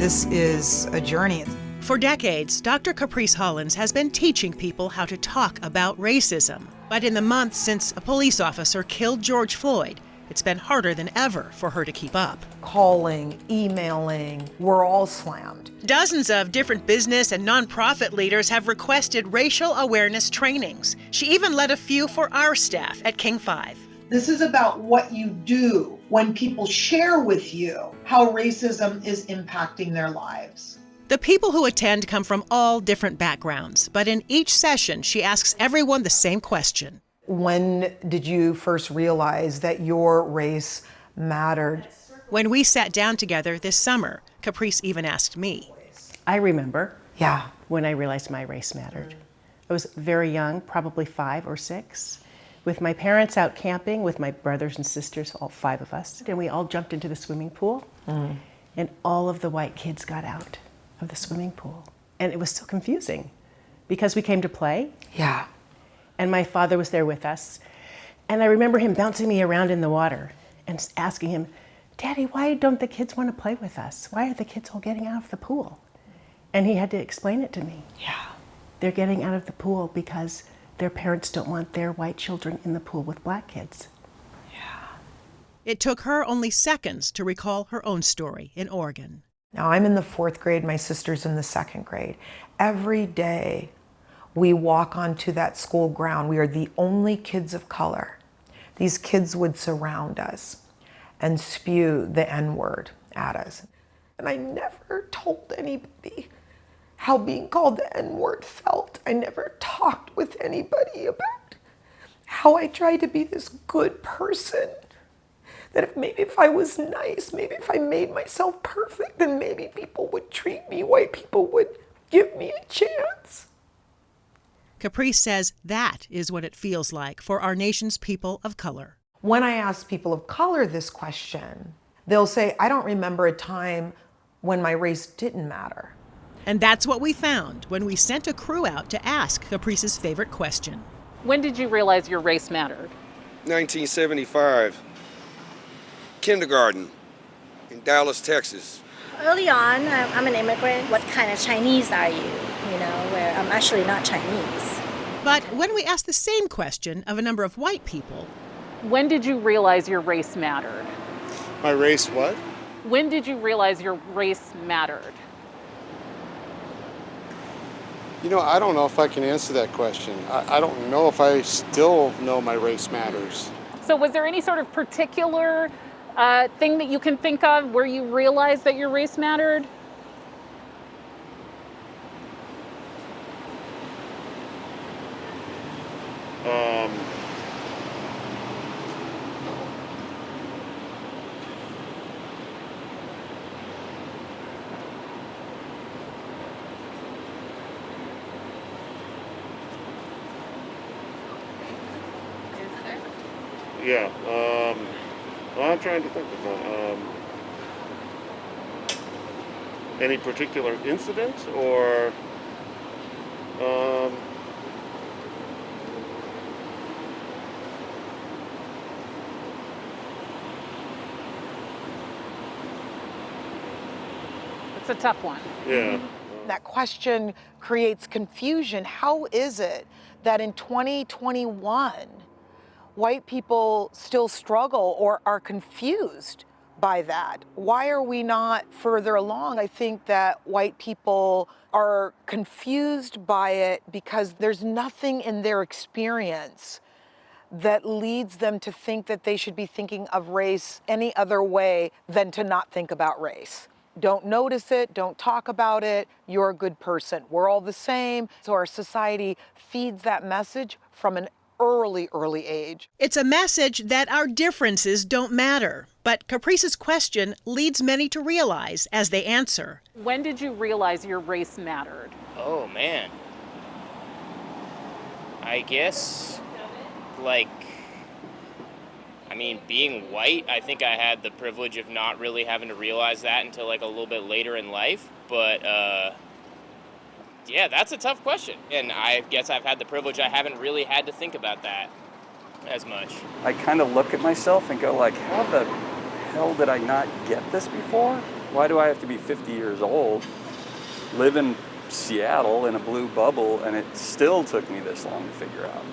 This is a journey. For decades, Dr. Caprice Hollins has been teaching people how to talk about racism. But in the months since a police officer killed George Floyd, it's been harder than ever for her to keep up. Calling, emailing, we're all slammed. Dozens of different business and nonprofit leaders have requested racial awareness trainings. She even led a few for our staff at King 5. This is about what you do when people share with you how racism is impacting their lives. The people who attend come from all different backgrounds, but in each session, she asks everyone the same question. When did you first realize that your race mattered? When we sat down together this summer, Caprice even asked me. I remember Yeah. when I realized my race mattered. I was very young, probably 5 or 6, with my parents out camping with my brothers and sisters, all 5 of us, and we all jumped into the swimming pool, and all of the white kids got out of the swimming pool. And it was so confusing because we came to play. Yeah. And my father was there with us. And I remember him bouncing me around in the water and asking him, Daddy, why don't the kids want to play with us? Why are the kids all getting out of the pool? And he had to explain it to me. Yeah. They're getting out of the pool because their parents don't want their white children in the pool with black kids. It took her only seconds to recall her own story in Oregon. Now I'm in the 4th grade, my sister's in the 2nd grade. Every day we walk onto that school ground. We are the only kids of color. These kids would surround us and spew the N-word at us. And I never told anybody how being called the N-word felt. I never talked with anybody about how I tried to be this good person. That if I was nice, maybe if I made myself perfect, then maybe people would treat me, white people would give me a chance. Caprice says that is what it feels like for our nation's people of color. When I ask people of color this question, they'll say, I don't remember a time when my race didn't matter. And that's what we found when we sent a crew out to ask Caprice's favorite question. When did you realize your race mattered? 1975. Kindergarten in Dallas, Texas. Early on, I'm an immigrant. What kind of Chinese are you? Where I'm actually not Chinese. But when we asked the same question of a number of white people, When did you realize your race mattered? My race what? When did you realize your race mattered? I don't know if I can answer that question. I don't know if I still know my race matters. So was there any sort of particular thing that you can think of where you realized that your race mattered? Yeah. I'm trying to think of one. Any particular incident or It's a tough one. yeah. That question creates confusion. How is it that in 2021, white people still struggle or are confused by that? Why are we not further along? I think that white people are confused by it because there's nothing in their experience that leads them to think that they should be thinking of race any other way than to not think about race. Don't notice it, don't talk about it, you're a good person. We're all the same. So our society feeds that message from an early age. it's a message that our differences don't matter. But Caprice's question leads many to realize as they answer. When did you realize your race mattered? Oh, man. I guess, being white, I think I had the privilege of not really having to realize that until, a little bit later in life. But, yeah, that's a tough question. And I guess I've had the privilege I haven't really had to think about that as much. I kind of look at myself and go how the hell did I not get this before? Why do I have to be 50 years old, live in Seattle in a blue bubble, and it still took me this long to figure out?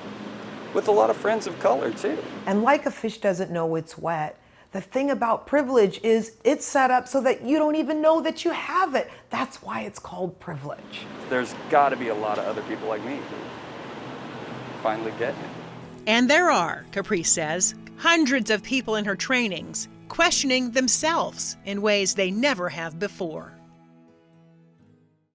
With a lot of friends of color, too. And like a fish doesn't know it's wet, the thing about privilege is it's set up so that you don't even know that you have it. That's why it's called privilege. There's got to be a lot of other people like me who finally get it. And there are, Caprice says, hundreds of people in her trainings questioning themselves in ways they never have before.